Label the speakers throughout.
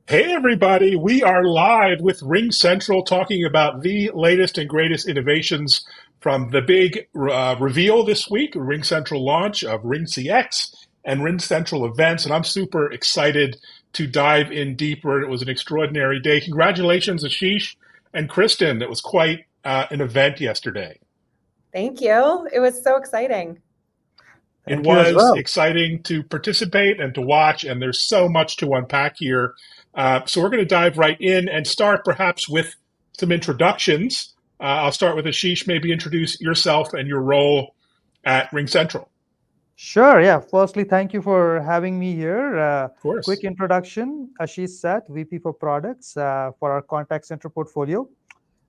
Speaker 1: Hey everybody, we are live with RingCentral talking about the latest and greatest innovations from the big reveal this week, RingCentral launch of RingCX and RingCentral Events. And I'm super excited to dive in deeper. It was an extraordinary day. Congratulations, Ashish and Kristen. It was quite an event yesterday.
Speaker 2: Thank you. It was so exciting.
Speaker 1: It
Speaker 3: Thank you as
Speaker 1: was
Speaker 3: well.
Speaker 1: exciting to participate and to watch, and there's so much to unpack here. So we're going to dive right in and start perhaps with some introductions. I'll start with Ashish. Maybe introduce yourself and your role at RingCentral.
Speaker 3: Sure, yeah. Firstly, thank you for having me here.
Speaker 1: Of course.
Speaker 3: Quick introduction, Ashish Seth, VP for Products for our contact center portfolio.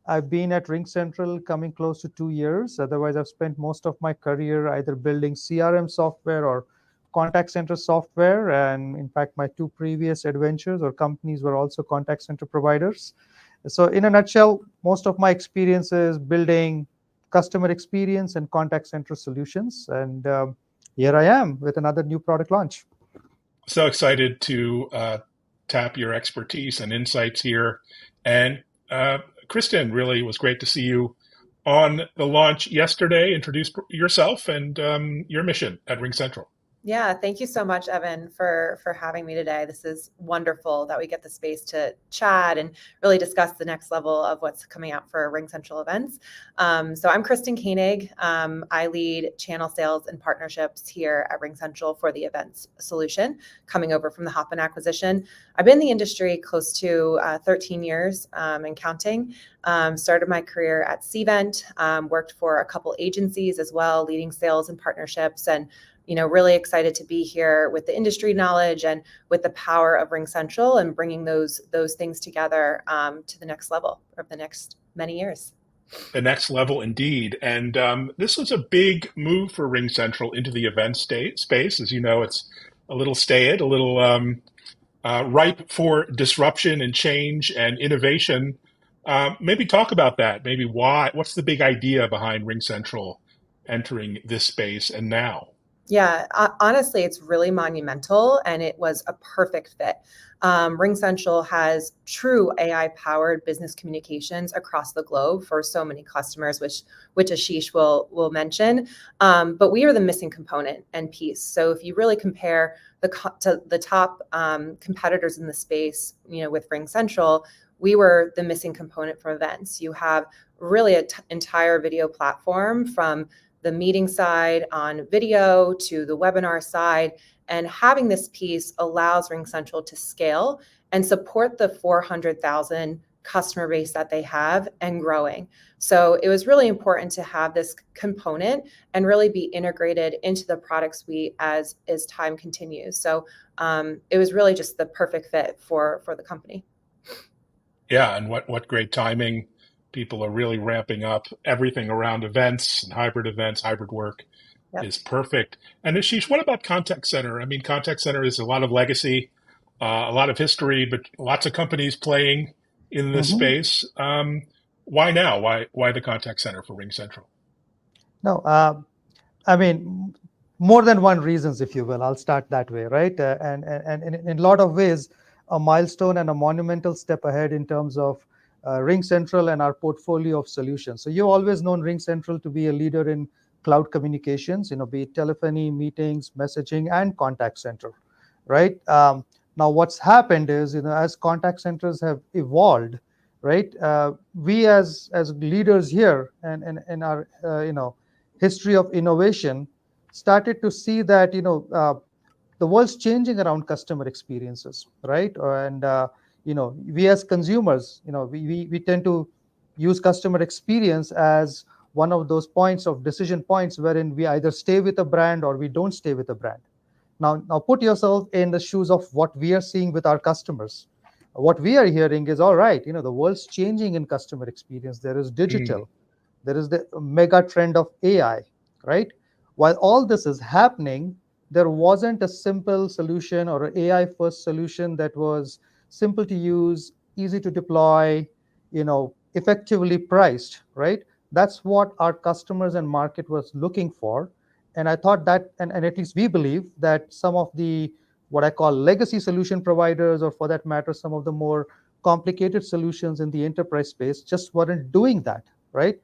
Speaker 3: I've been at RingCentral coming close to 2 years. Otherwise, I've spent most of my career either building CRM software or contact center software. And in fact, my two previous adventures or companies were also contact center providers. So, in a nutshell, most of my experience is building customer experience and contact center solutions. And here I am with another new product launch.
Speaker 1: So excited to tap your expertise and insights here. And Kristen, really was great to see you on the launch yesterday. Introduce yourself and your mission at RingCentral.
Speaker 2: Yeah, thank you so much, Evan, for having me today. This is wonderful that we get the space to chat and really discuss the next level of what's coming out for RingCentral events. So I'm Kristen Koenig. I lead channel sales and partnerships here at RingCentral for the events solution, coming over from the Hopin acquisition. I've been in the industry close to 13 years and counting. Started my career at Cvent, worked for a couple agencies as well, leading sales and partnerships, and really excited to be here with the industry knowledge and with the power of RingCentral and bringing those things together to the next level of the next many years.
Speaker 1: The next level, indeed. And this was a big move for RingCentral into the event space. As you know, it's a little staid, a little ripe for disruption and change and innovation. Maybe talk about that. Maybe why? What's the big idea behind RingCentral entering this space and now?
Speaker 2: Yeah, honestly, it's really monumental, and it was a perfect fit. RingCentral has true AI-powered business communications across the globe for so many customers, which Ashish will mention. But we are the missing component and piece. So if you really compare to the top competitors in the space, with RingCentral, we were the missing component for events. You have really an entire video platform from the meeting side on video to the webinar side. And having this piece allows RingCentral to scale and support the 400,000 customer base that they have and growing. So it was really important to have this component and really be integrated into the product suite as time continues. So it was really just the perfect fit for the company.
Speaker 1: Yeah, and what great timing. People are really ramping up everything around events and events, hybrid work
Speaker 2: Yep.
Speaker 1: is perfect. And Ashish, what about contact center? I mean, contact center is a lot of legacy, a lot of history, but lots of companies playing in this
Speaker 3: Mhm.
Speaker 1: space. Why now? Why the contact center for RingCentral?
Speaker 3: No, I mean, more than one reasons, if you will. I'll start that way, right? And in a lot of ways, a milestone and a monumental step ahead in terms of RingCentral and our portfolio of solutions. So you've always known RingCentral to be a leader in cloud communications, be it telephony, meetings, messaging, and contact center, right? Now, what's happened is, as contact centers have evolved, right? We as leaders here and in our, history of innovation started to see that the world's changing around customer experiences, right? And we as consumers, we tend to use customer experience as one of those points of decision points wherein we either stay with a brand or we don't stay with a brand. Now put yourself in the shoes of what we are seeing with our customers. What we are hearing is, all right, the world's changing in customer experience. There is
Speaker 1: Mm,
Speaker 3: digital, there is the mega trend of AI, right? While all this is happening, there wasn't a simple solution or an AI first solution that was simple to use, easy to deploy, effectively priced, right? That's what our customers and market was looking for. And I thought that, and at least we believe that some of the what I call legacy solution providers, or for that matter, some of the more complicated solutions in the enterprise space just weren't doing that, right?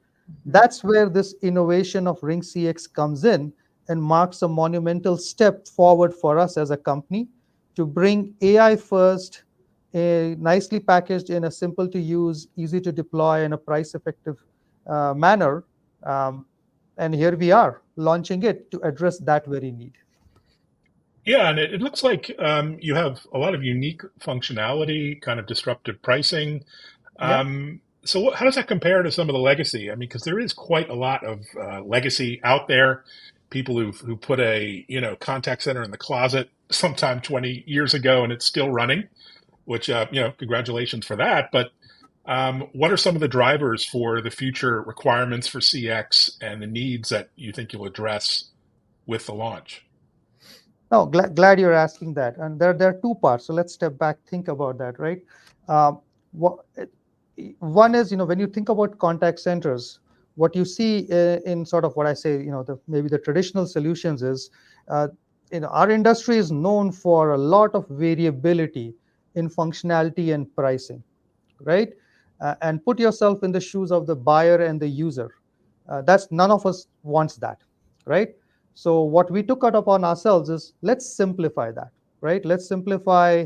Speaker 3: That's where this innovation of RingCX comes in and marks a monumental step forward for us as a company to bring AI first, nicely packaged in a simple to use, easy to deploy, and a price effective manner. Um, and here we are launching it to address that very need.
Speaker 1: Yeah, and it looks like you have a lot of unique functionality, kind of disruptive pricing.
Speaker 3: Yeah.
Speaker 1: So how does that compare to some of the legacy? I mean, because there is quite a lot of legacy out there. People who put a contact center in the closet sometime 20 years ago, and it's still running. Which congratulations for that. But what are some of the drivers for the future requirements for CX and the needs that you think you'll address with the launch?
Speaker 3: No, glad you're asking that. And there are two parts. So let's step back, think about that, right? What, one is, when you think about contact centers, what you see in sort of what I say, maybe the traditional solutions is, our industry is known for a lot of variability in functionality and pricing, right? And put yourself in the shoes of the buyer and the user. That's none of us wants that, right? So what we took it upon ourselves is, let's simplify that, right? Let's simplify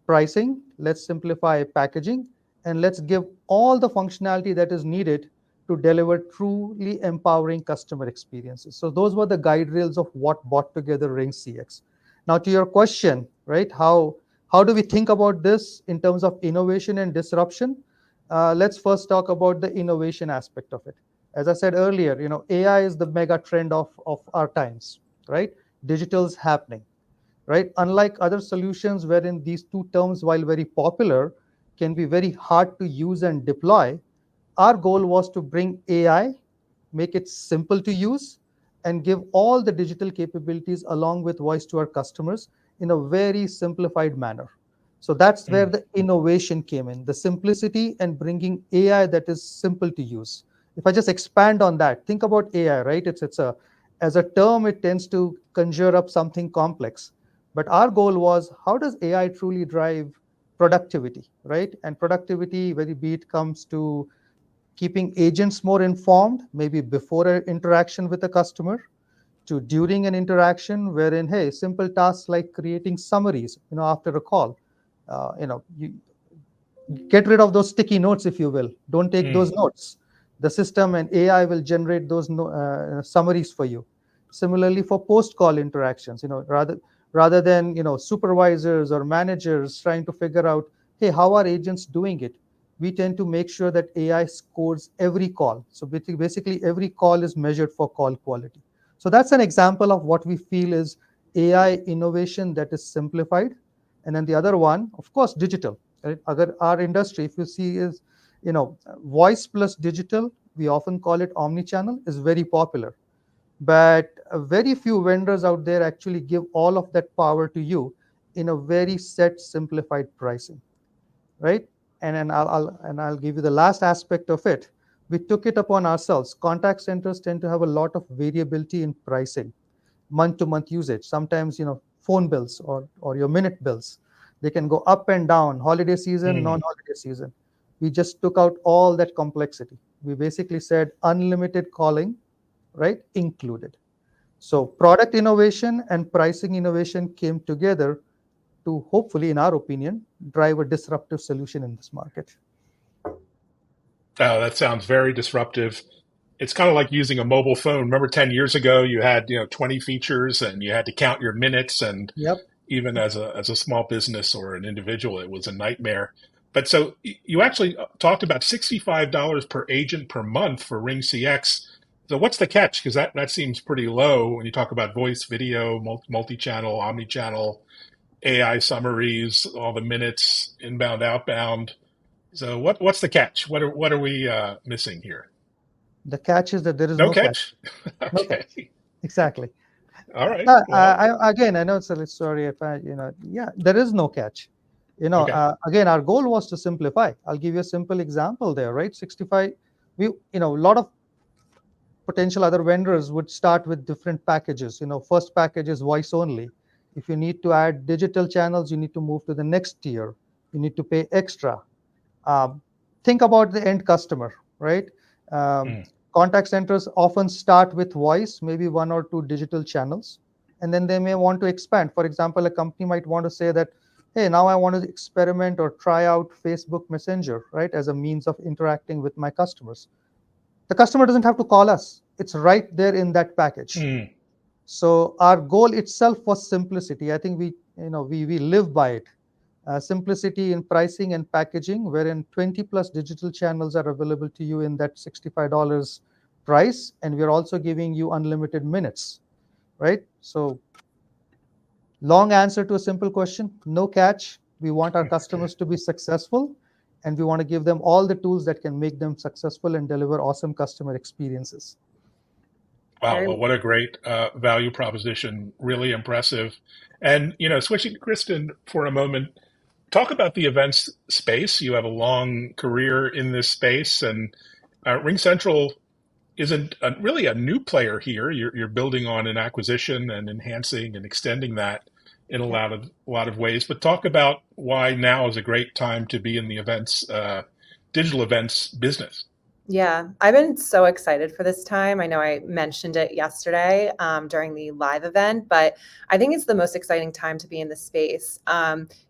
Speaker 3: pricing, let's simplify packaging, and let's give all the functionality that is needed to deliver truly empowering customer experiences. So those were the guide rails of what brought together RingCX. Now to your question, right? How do we think about this in terms of innovation and disruption? Let's first talk about the innovation aspect of it. As I said earlier, AI is the mega trend of our times, right? Digital's happening, right? Unlike other solutions wherein these two terms, while very popular, can be very hard to use and deploy, our goal was to bring AI, make it simple to use, and give all the digital capabilities along with voice to our customers in a very simplified manner. So that's where
Speaker 1: Mm.
Speaker 3: the innovation came in, the simplicity and bringing AI that is simple to use. If I just expand on that, think about AI, right? It's a as a term, it tends to conjure up something complex. But our goal was, how does AI truly drive productivity, right? And productivity, whether be it comes to keeping agents more informed, maybe before an interaction with a customer, to during an interaction, wherein, hey, simple tasks like creating summaries, after a call, you get rid of those sticky notes, if you will. Don't take those
Speaker 1: Mm.
Speaker 3: notes. The system and AI will generate those summaries for you. Similarly, for post-call interactions, rather than supervisors or managers trying to figure out, hey, how are agents doing it? We tend to make sure that AI scores every call. So basically, every call is measured for call quality. So that's an example of what we feel is AI innovation that is simplified. And then the other one, of course, digital. Right? Our industry, if you see, is voice plus digital. We often call it omni-channel. Is very popular, but very few vendors out there actually give all of that power to you in a very set, simplified pricing, right? And I'll give you the last aspect of it. We took it upon ourselves. Contact centers tend to have a lot of variability in pricing, month-to-month usage. Sometimes, phone bills or your minute bills, they can go up and down, holiday season,
Speaker 1: Mm.
Speaker 3: non-holiday season. We just took out all that complexity. We basically said unlimited calling, right, included. So product innovation and pricing innovation came together to hopefully, in our opinion, drive a disruptive solution in this market.
Speaker 1: Oh, that sounds very disruptive. It's kind of like using a mobile phone. Remember 10 years ago, you had 20 features and you had to count your minutes, and
Speaker 3: Yep.
Speaker 1: even as a small business or an individual, it was a nightmare. But so you actually talked about $65 per agent per month for Ring CX. So what's the catch? Because that seems pretty low when you talk about voice, video, multi-channel, omni-channel, AI summaries, all the minutes, inbound, outbound. So what's the catch? What are we missing here?
Speaker 3: The catch is that there is
Speaker 1: No
Speaker 3: no catch.
Speaker 1: catch?
Speaker 3: No catch.
Speaker 1: Okay.
Speaker 3: Exactly.
Speaker 1: All right. Well,
Speaker 3: Again, I know it's a little story. Yeah, there is no catch.
Speaker 1: okay.
Speaker 3: Again, our goal was to simplify. I'll give you a simple example there, right? 65. A lot of potential other vendors would start with different packages. First package is voice only. If you need to add digital channels, you need to move to the next tier. You need to pay extra. Think about the end customer, right? Um,
Speaker 1: Mm.
Speaker 3: Contact centers often start with voice, maybe one or two digital channels, and then they may want to expand. For example, a company might want to say that, hey, now I want to experiment or try out Facebook Messenger, right, as a means of interacting with my customers. The customer doesn't have to call us. It's right there in that package.
Speaker 1: Mm.
Speaker 3: So our goal itself was simplicity. I think we live by it. Simplicity in pricing and packaging, wherein 20 plus digital channels are available to you in that $65 price, and we're also giving you unlimited minutes, right? So long answer to a simple question, no catch. We want our customers to be successful, and we want to give them all the tools that can make them successful and deliver awesome customer experiences.
Speaker 1: Wow,
Speaker 2: Very
Speaker 1: well, what a great value proposition. Really impressive. And, switching to Kristen for a moment, talk about the events space. You have a long career in this space, and RingCentral isn't really a new player here. You're building on an acquisition and enhancing and extending that in a
Speaker 2: yeah.
Speaker 1: lot of ways. But talk about why now is a great time to be in the digital events business.
Speaker 2: Yeah, I've been so excited for this time. I know I mentioned it yesterday during the live event, but I think it's the most exciting time to be in the space.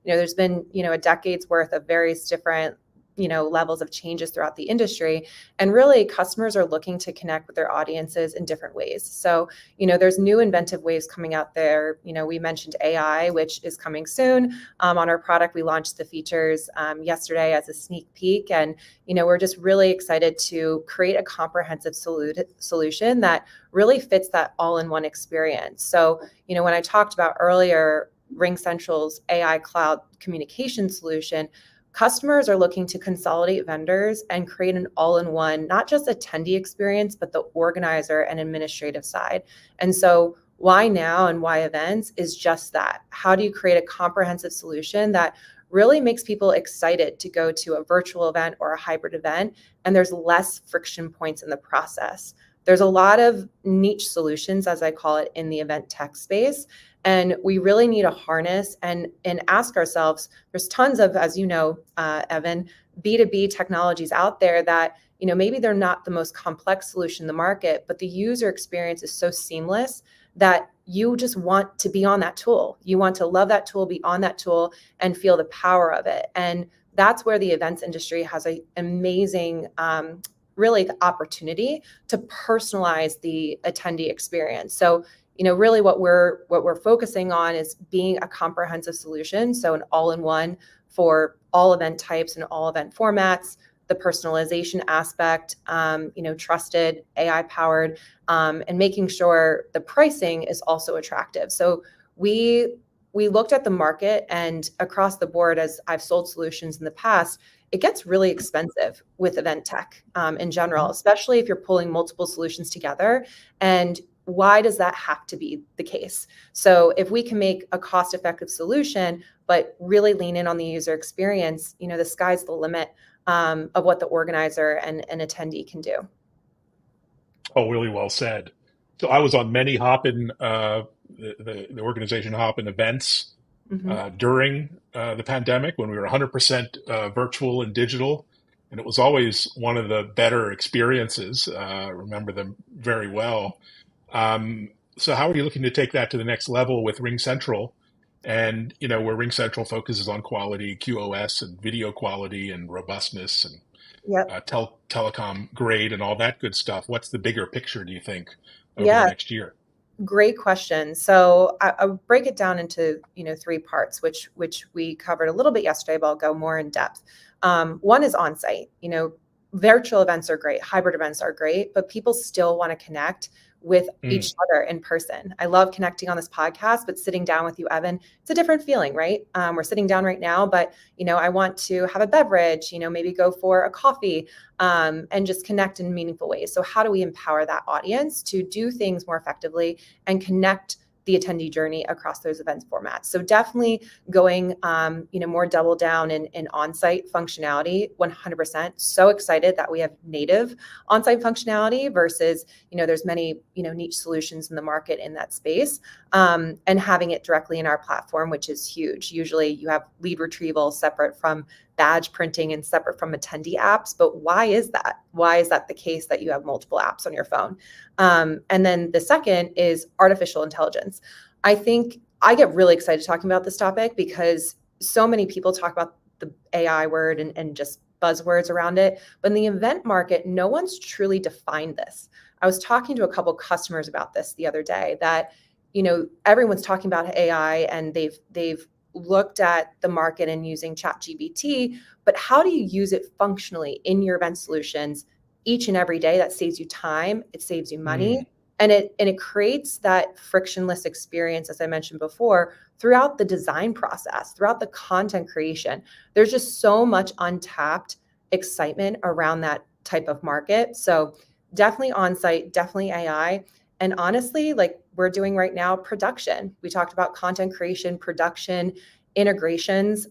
Speaker 2: There's been, a decade's worth of various different levels of changes throughout the industry, and really customers are looking to connect with their audiences in different ways. So there's new inventive ways coming out there. We mentioned AI, which is coming soon. On our product, we launched the features yesterday as a sneak peek, and we're just really excited to create a comprehensive solution that really fits that all-in-one experience. So when I talked about earlier RingCentral's AI cloud communication solution, customers are looking to consolidate vendors and create an all-in-one, not just attendee experience, but the organizer and administrative side. And so why now and why events is just that. How do you create a comprehensive solution that really makes people excited to go to a virtual event or a hybrid event, and there's less friction points in the process? There's a lot of niche solutions, as I call it, in the event tech space. And we really need to harness and ask ourselves, there's tons of, as you know, Evan, B2B technologies out there that, maybe they're not the most complex solution in the market, but the user experience is so seamless that you just want to be on that tool. You want to love that tool, be on that tool, and feel the power of it. And that's where the events industry has an amazing really the opportunity to personalize the attendee experience. So really what we're focusing on is being a comprehensive solution. So an all-in-one for all event types and all event formats, the personalization aspect, trusted, AI powered, and making sure the pricing is also attractive. So we looked at the market, and across the board, as I've sold solutions in the past, it gets really expensive with event tech in general, especially if you're pulling multiple solutions together. And why does that have to be the case? So if we can make a cost-effective solution, but really lean in on the user experience, the sky's the limit of what the organizer and attendee can do.
Speaker 1: Oh, really well said. So I was on many Hopin, the organization Hopin events during the pandemic when we were 100% virtual and digital. And it was always one of the better experiences. Remember them very well. So how are you looking to take that to the next level with RingCentral? And, where RingCentral focuses on quality, QoS and video quality and robustness and
Speaker 2: Yep.
Speaker 1: telecom grade and all that good stuff. What's the bigger picture, do you think, over the
Speaker 2: Yeah.
Speaker 1: next year?
Speaker 2: Great question. So I'll break it down into 3 parts, which we covered a little bit yesterday, but I'll go more in depth. One is on-site. Virtual events are great, hybrid events are great, but people still want to connect with each other in person. I love connecting on this podcast, but sitting down with you, Evan, it's a different feeling, right? We're sitting down right now, but I want to have a beverage, maybe go for a coffee, and just connect in meaningful ways. So how do we empower that audience to do things more effectively and connect the attendee journey across those events formats. So definitely going, more double down in on-site functionality, 100%. So excited that we have native on-site functionality versus, there's many, niche solutions in the market in that space, and having it directly in our platform, which is huge. Usually you have lead retrieval separate from badge printing and separate from attendee apps. But why is that? Why is that the case that you have multiple apps on your phone? And then the second is artificial intelligence. I think I get really excited talking about this topic because so many people talk about the AI word and just buzzwords around it. But in the event market, no one's truly defined this. I was talking to a couple customers about this the other day that, everyone's talking about AI and they've looked at the market and using ChatGPT, but how do you use it functionally in your event solutions each and every day? That saves you time, it saves you money, and it creates that frictionless experience, as I mentioned before, throughout the design process, throughout the content creation. There's just so much untapped excitement around that type of market. So definitely on-site, definitely AI. And honestly, like we're doing right now, production. We talked about content creation, production, integrations.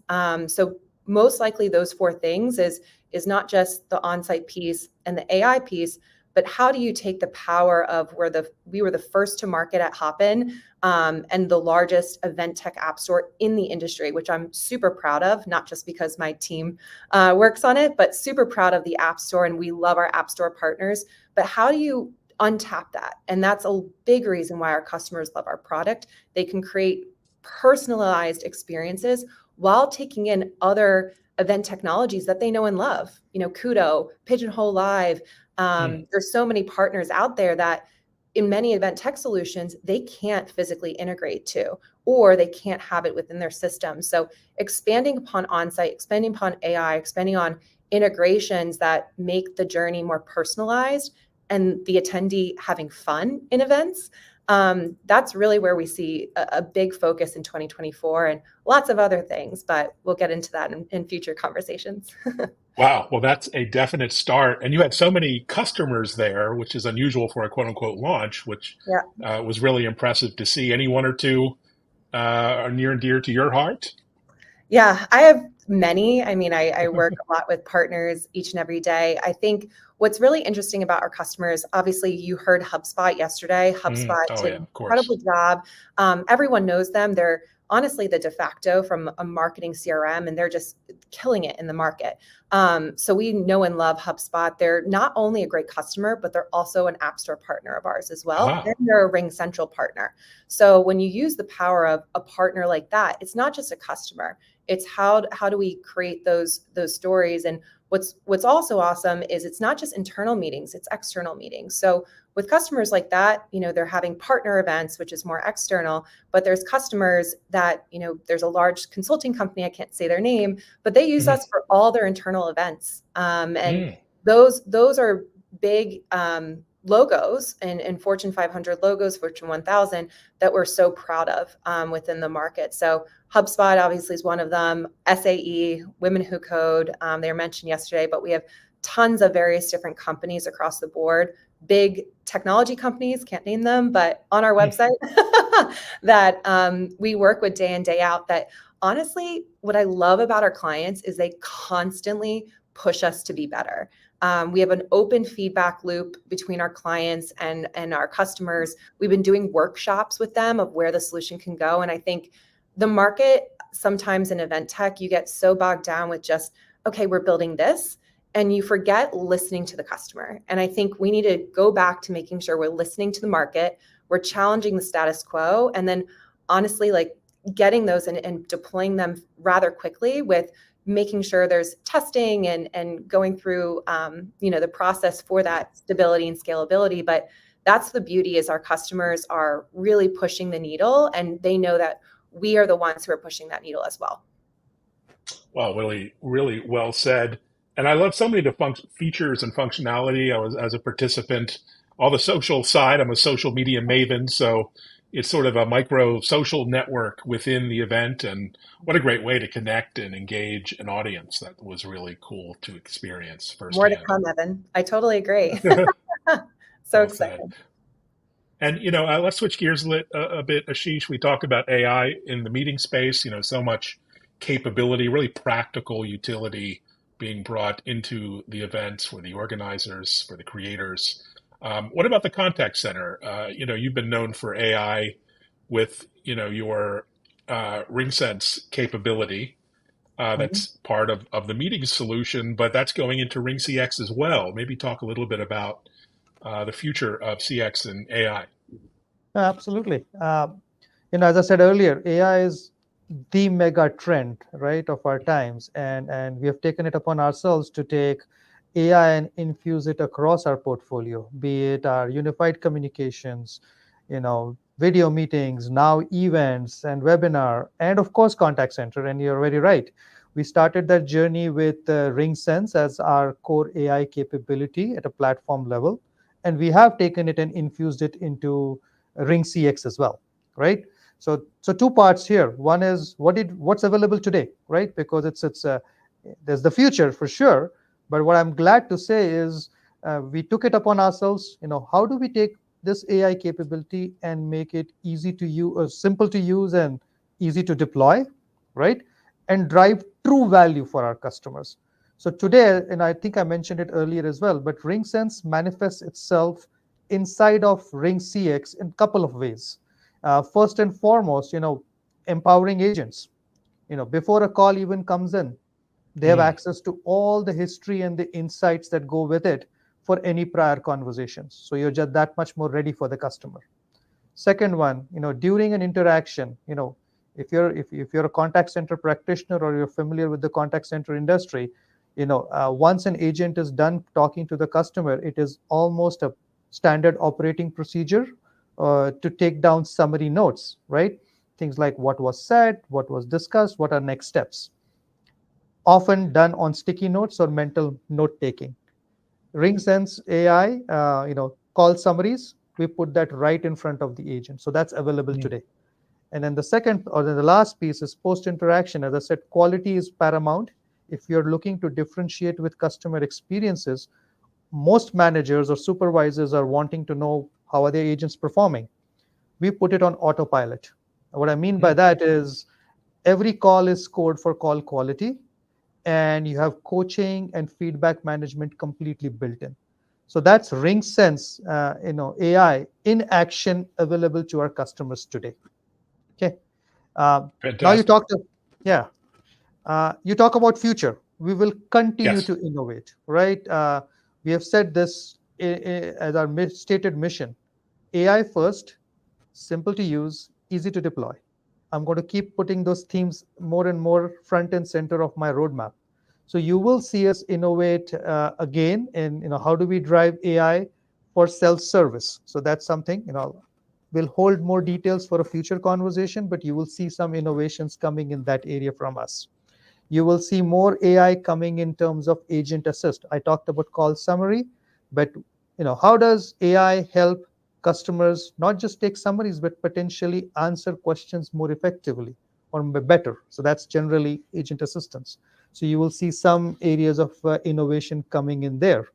Speaker 2: So most likely those four things is not just the on-site piece and the AI piece, but how do you take the power of we were the first to market at Hopin, and the largest event tech app store in the industry, which I'm super proud of, not just because my team works on it, but super proud of the app store, and we love our app store partners. But how do you untap that? And that's a big reason why our customers love our product. They can create personalized experiences while taking in other event technologies that they know and love. Kudo, Pigeonhole Live. There's so many partners out there that in many event tech solutions, they can't physically integrate to, or they can't have it within their system. So expanding upon on-site, expanding upon AI, expanding on integrations that make the journey more personalized and the attendee having fun in events. That's really where we see a big focus in 2024 and lots of other things, but we'll get into that in future conversations.
Speaker 1: Wow. Well, that's a definite start. And you had so many customers there, which is unusual for a quote unquote launch, which was really impressive to see. Any one or two are near and dear to your heart?
Speaker 2: Yeah, I have many. I mean, I work a lot with partners each and every day. I think what's really interesting about our customers, obviously you heard HubSpot yesterday. HubSpot
Speaker 1: Oh,
Speaker 2: did
Speaker 1: yeah,
Speaker 2: an
Speaker 1: of course.
Speaker 2: incredible job. Everyone knows them. They're honestly the de facto from a marketing CRM, and they're just killing it in the market. So we know and love HubSpot. They're not only a great customer, but they're also an App Store partner of ours as well.
Speaker 1: Ah,
Speaker 2: And they're a RingCentral partner. So when you use the power of a partner like that, it's not just a customer. It's how do we create those stories? And what's also awesome is it's not just internal meetings, it's external meetings. So with customers like that, they're having partner events, which is more external, but there's customers that, there's a large consulting company, I can't say their name, but they use us for all their internal events. And those are big logos and Fortune 500 logos, Fortune 1000 that we're so proud of within the market. So HubSpot obviously is one of them. SAE, Women Who Code, they were mentioned yesterday, but we have tons of various different companies across the board, big technology companies, can't name them, but on our website that we work with day in, day out. That honestly, what I love about our clients is they constantly push us to be better. We have an open feedback loop between our clients and our customers. We've been doing workshops with them of where the solution can go. And I think the market, sometimes in event tech, you get so bogged down with just, okay, we're building this, and you forget listening to the customer. And I think we need to go back to making sure we're listening to the market, we're challenging the status quo, and then honestly, like getting those and deploying them rather quickly with making sure there's testing and going through the process for that stability and scalability. But that's the beauty, is our customers are really pushing the needle, and they know that we are the ones who are pushing that needle as well.
Speaker 1: Well, really, really well said. And I love so many of the features and functionality. I was, as a participant, all the social side, I'm a social media maven. So it's sort of a micro social network within the event. And what a great way to connect and engage an audience. That was really cool to experience
Speaker 2: More to
Speaker 1: firsthand.
Speaker 2: come, Evan. I totally agree. So
Speaker 1: Well
Speaker 2: excited.
Speaker 1: said. And let's switch gears a bit, Ashish. We talked about AI in the meeting space. So much capability, really practical utility being brought into the events for the organizers, for the creators. What about the contact center? You've been known for AI with your RingSense capability.
Speaker 3: Mhm.
Speaker 1: That's part of the meeting solution, but that's going into RingCX as well. Maybe talk a little bit about the future of CX and AI.
Speaker 3: Absolutely. As I said earlier, AI is the mega trend, right, of our times, and we have taken it upon ourselves to take AI and infuse it across our portfolio, be it our unified communications, video meetings, now events and webinar, and of course contact center. And you're very right. We started that journey with RingSense as our core AI capability at a platform level, and we have taken it and infused it into RingCX as well, right? So two parts here. One is what's available today, right? Because it's there's the future for sure, but what I'm glad to say is we took it upon ourselves. How do we take this AI capability and make it easy to use, simple to use, and easy to deploy, right? And drive true value for our customers. So today, and I think I mentioned it earlier as well, but RingSense manifests itself inside of RingCX in a couple of ways. First and foremost, empowering agents. Before a call even comes in, they have
Speaker 1: Mm.
Speaker 3: access to all the history and the insights that go with it for any prior conversations. So you're just that much more ready for the customer. Second one, during an interaction, if you're a contact center practitioner or you're familiar with the contact center industry, once an agent is done talking to the customer, it is almost a standard operating procedure to take down summary notes, right? Things like what was said, what was discussed, what are next steps, often done on sticky notes or mental note taking. RingSense AI, call summaries, we put that right in front of the agent. So that's available
Speaker 1: Mm.
Speaker 3: today. And then the second or the last piece is post interaction. As I said, quality is paramount. If you're looking to differentiate with customer experiences, most managers or supervisors are wanting to know how are their agents performing. We put it on autopilot. What I mean by
Speaker 1: Mm.
Speaker 3: that is every call is scored for call quality, and you have coaching and feedback management completely built in. So that's RingSense, AI in action available to our customers today. Okay. Now you
Speaker 1: Fantastic.
Speaker 3: talk to, yeah, you talk about future. We will continue
Speaker 1: Yes.
Speaker 3: to innovate, right? We have said this as our stated mission: AI first, simple to use, easy to deploy. I'm going to keep putting those themes more and more front and center of my roadmap. So you will see us innovate again in how do we drive AI for self-service. So that's something we'll hold more details for a future conversation, but you will see some innovations coming in that area from us. You will see more AI coming in terms of agent assist. I talked about call summary, but how does AI help customers not just take summaries, but potentially answer questions more effectively or better? So that's generally agent assistance. So you will see some areas of innovation coming in there.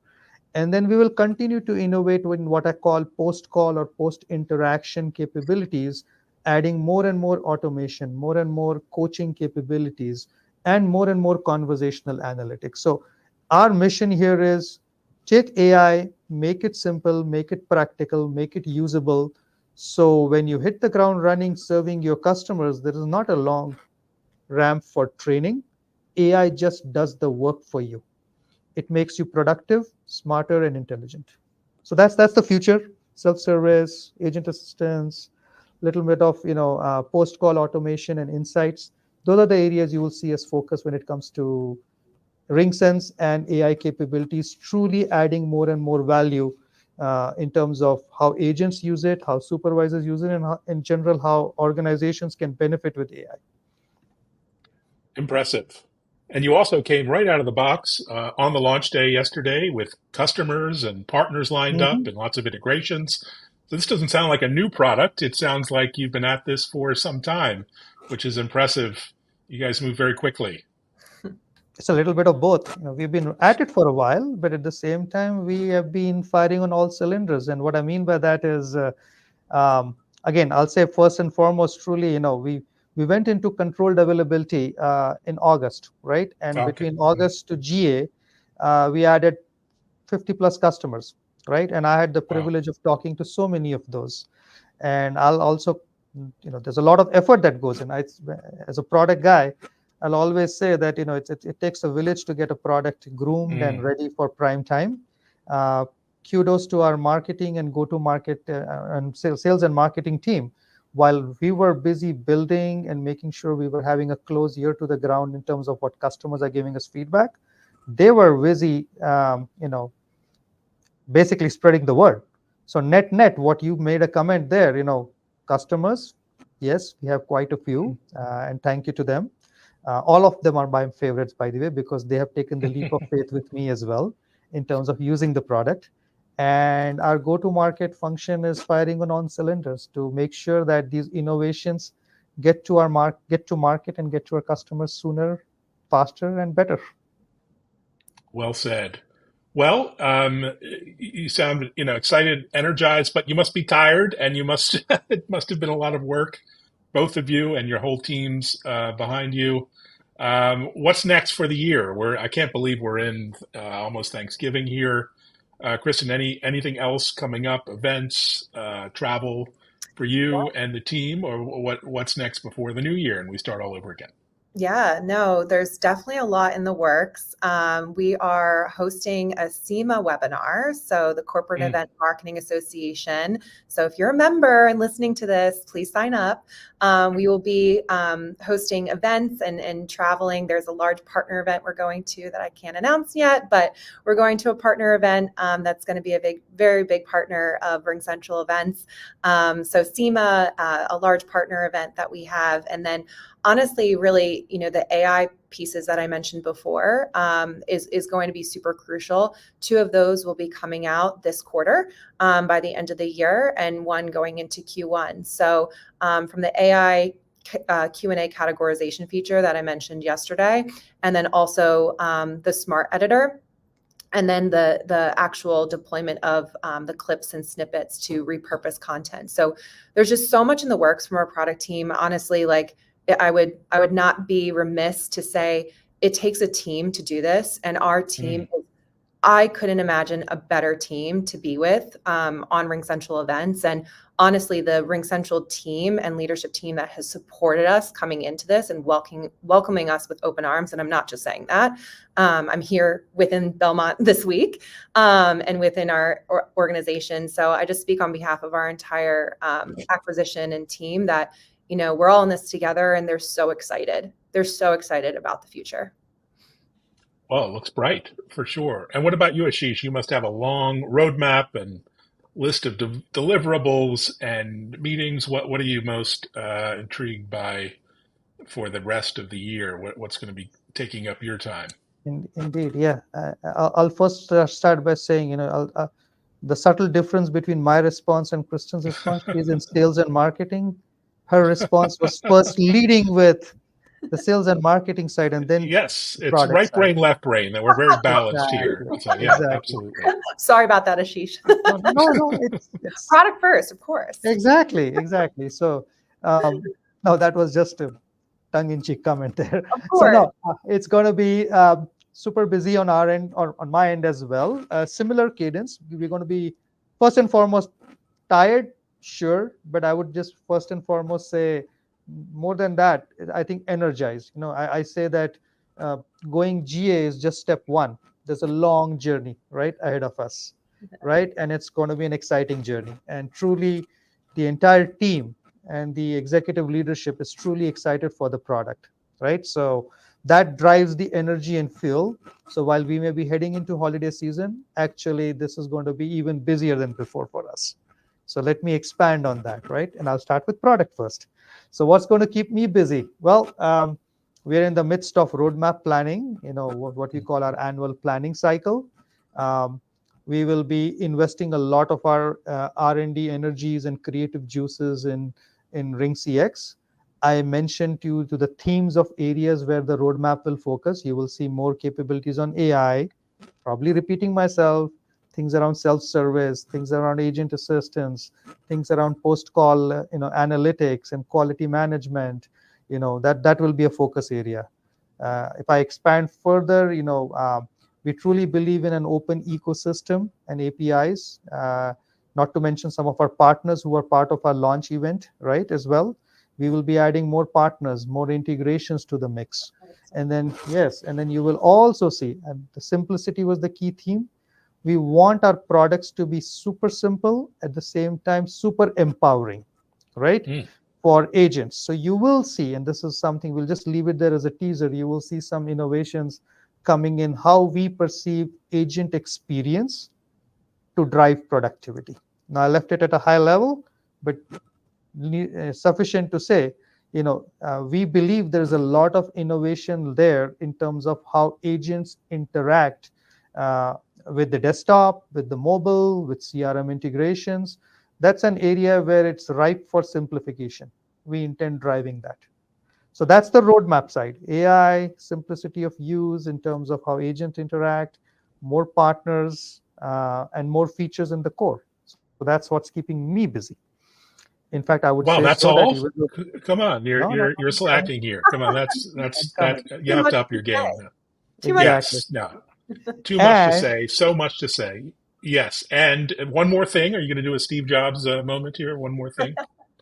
Speaker 3: And then we will continue to innovate in what I call post call or post interaction capabilities, adding more and more automation, more and more coaching capabilities, and more conversational analytics. So, our mission here is take AI, make it simple, make it practical, make it usable. So, when you hit the ground running serving your customers, there is not a long ramp for training. AI just does the work for you. It makes you productive, smarter, and intelligent. So that's the future: self-service, agent assistance, little bit of post-call automation and insights. Those are the areas you will see us focus when it comes to RingSense and AI capabilities, truly adding more and more value in terms of how agents use it, how supervisors use it, and how, in general, how organizations can benefit with AI.
Speaker 1: Impressive. And you also came right out of the box on the launch day yesterday with customers and partners lined up
Speaker 3: Mhm.
Speaker 1: and lots of integrations. So this doesn't sound like a new product. It sounds like you've been at this for some time, which is impressive. You guys move very quickly.
Speaker 3: It's a little bit of both. We've been at it for a while, but at the same time, we have been firing on all cylinders. And what I mean by that is, Again, I'll say first and foremost, truly, we went into controlled availability in August, right? And
Speaker 1: Okay.
Speaker 3: between August to GA, we added 50 plus customers, right? And I had the
Speaker 1: Wow.
Speaker 3: privilege of talking to so many of those. And I'll also, there's a lot of effort that goes in. As a product guy, I'll always say that, it takes a village to get a product groomed and ready for prime time. Kudos to our marketing and go-to-market and sales and marketing team. While we were busy building and making sure we were having a close ear to the ground in terms of what customers are giving us feedback, they were busy, basically spreading the word. So net, what you made a comment there, customers, yes, we have quite a few, and thank you to them. All of them are my favorites, by the way, because they have taken the leap of faith with me as well in terms of using the product. And our go-to-market function is firing on all cylinders to make sure that these innovations get to market and get to our customers sooner, faster, and better.
Speaker 1: Well said. Well, you sound, excited, energized, but you must be tired, and you must it must have been a lot of work, both of you and your whole teams behind you. What's next for the year? I can't believe we're in almost Thanksgiving here. Kristen, anything else coming up? Events, travel for you and the team, or what's next before the new year and we start all over again?
Speaker 2: Yeah, no, there's definitely a lot in the works. We are hosting a SEMA webinar, so the Corporate Event Marketing Association. So if you're a member and listening to this, please sign up. We will be hosting events and traveling. There's a large partner event we're going to that I can't announce yet, but we're going to a partner event that's going to be a very big partner of RingCentral Events. So SEMA, a large partner event that we have, and then honestly, really, the AI pieces that I mentioned before is going to be super crucial. 2 of those will be coming out this quarter by the end of the year, and 1 going into Q1. So from the AI Q&A categorization feature that I mentioned yesterday, and then also the smart editor, and then the actual deployment of the clips and snippets to repurpose content. So there's just so much in the works from our product team. Honestly, I would not be remiss to say it takes a team to do this, and our team, I couldn't imagine a better team to be with on RingCentral Events. And honestly, the RingCentral team and leadership team that has supported us coming into this and welcoming us with open arms. And I'm not just saying that. I'm here within Belmont this week and within our organization. So I just speak on behalf of our entire acquisition and team that we're all in this together, and they're so excited. They're so excited about the future.
Speaker 1: Well, it looks bright for sure. And what about you, Ashish? You must have a long roadmap and list of deliverables and meetings. What are you most intrigued by for the rest of the year? What's going to be taking up your time?
Speaker 3: Indeed, yeah. I'll first start by saying, the subtle difference between my response and Kristen's response is in sales and marketing. Her response was first leading with the sales and marketing side, and then
Speaker 1: yes, it's
Speaker 3: product
Speaker 1: right
Speaker 3: side.
Speaker 1: brain, left brain. That we're very balanced here. So yeah,
Speaker 3: Exactly.
Speaker 1: absolutely.
Speaker 2: Sorry about that, Ashish.
Speaker 3: No, it's
Speaker 2: product first, of course.
Speaker 3: Exactly. So no, that was just a tongue-in-cheek comment there.
Speaker 2: Of course.
Speaker 3: So no, it's going to be super busy on our end or on my end as well. Similar cadence. We're going to be first and foremost tired, sure, but I would just first and foremost say more than that, I think energized. I say that going GA is just step 1. There's a long journey right ahead of us, right? And it's going to be an exciting journey. And truly, the entire team and the executive leadership is truly excited for the product, right? So that drives the energy and fuel. So while we may be heading into holiday season, actually, this is going to be even busier than before for us. So let me expand on that, right? And I'll start with product first. So what's going to keep me busy? Well, we're in the midst of roadmap planning, what we call our annual planning cycle. We will be investing a lot of our R&D energies and creative juices in RingCX. I mentioned to the themes of areas where the roadmap will focus. You will see more capabilities on AI, probably repeating myself, things around self-service, things around agent assistance, things around post-call, analytics and quality management. That will be a focus area. If I expand further, we truly believe in an open ecosystem and APIs. Not to mention some of our partners who are part of our launch event, right, as well. We will be adding more partners, more integrations to the mix. And then, you will also see, and the simplicity was the key theme. We want our products to be super simple, at the same time, super empowering, right, for agents. So you will see, and this is something, we'll just leave it there as a teaser, you will see some innovations coming in how we perceive agent experience to drive productivity. Now, I left it at a high level, but sufficient to say, we believe there's a lot of innovation there in terms of how agents interact with the desktop, with the mobile, with CRM integrations. That's an area where it's ripe for simplification. We intend driving that. So that's the roadmap side. AI, simplicity of use in terms of how agents interact, more partners, and more features in the core. So that's what's keeping me busy. In fact, I would say
Speaker 1: that's
Speaker 3: so
Speaker 1: all.
Speaker 3: that
Speaker 1: Come on, you're slacking here. Come on, that's you have to up your game.
Speaker 2: Too much.
Speaker 3: Exactly.
Speaker 1: Yes, no, too much to say, so much to say. Yes, and one more thing. Are you going to do a Steve Jobs moment here? One more thing.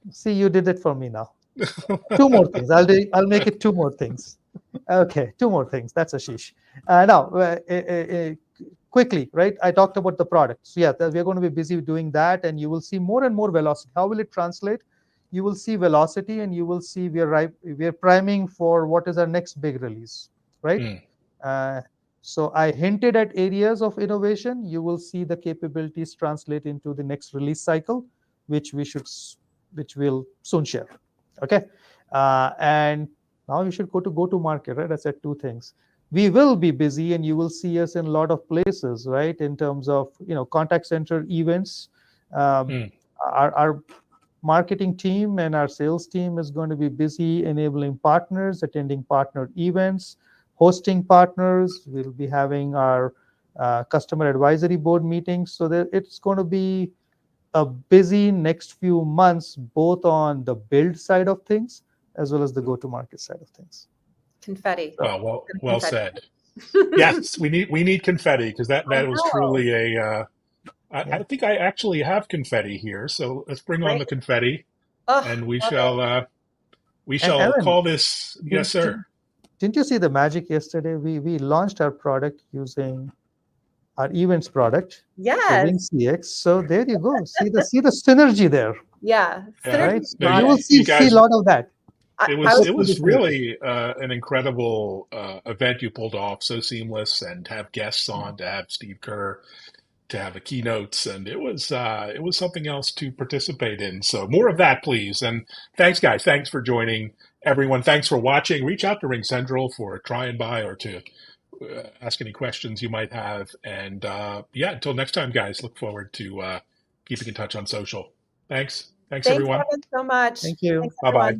Speaker 3: See, you did it for me now. Two more things. I'll make it two more things. Okay, two more things. That's Ashish. Now, quickly, right? I talked about the product. So yeah, we're going to be busy doing that, and you will see more and more velocity. How will it translate? You will see velocity, and you will see we're priming for what is our next big release, right? So I hinted at areas of innovation. You will see the capabilities translate into the next release cycle, which we'll soon share. Okay, and now you should go to market, right? I said two things. We will be busy, and you will see us in a lot of places, right? In terms of contact center events. Our marketing team and our sales team is going to be busy enabling partners, attending partner events, hosting partners. We'll be having our customer advisory board meetings. So that it's going to be a busy next few months, both on the build side of things as well as the go-to-market side of things.
Speaker 2: Confetti.
Speaker 1: Well said. Yes, we need confetti, because that was truly a. I think I actually have confetti here, so let's bring on the confetti, and we shall
Speaker 3: Aaron,
Speaker 1: call this. Yes, sir.
Speaker 3: Didn't you see the magic yesterday? We launched our product using our events product.
Speaker 2: Yes.
Speaker 3: RingCX. So there you go. See the synergy there.
Speaker 2: Yeah.
Speaker 3: Right. No, you will see a lot of that.
Speaker 1: It was really an incredible event you pulled off. So seamless, and have guests on, to have Steve Kerr, to have a keynotes, and it was something else to participate in. So more of that, please. And thanks, guys. Thanks for joining, everyone. Thanks for watching. Reach out to RingCentral for a try and buy, or to ask any questions you might have. And until next time, guys, look forward to keeping in touch on social. Thanks, everyone.
Speaker 2: Thanks, Evan, so much.
Speaker 3: Thank you.
Speaker 1: Bye-bye.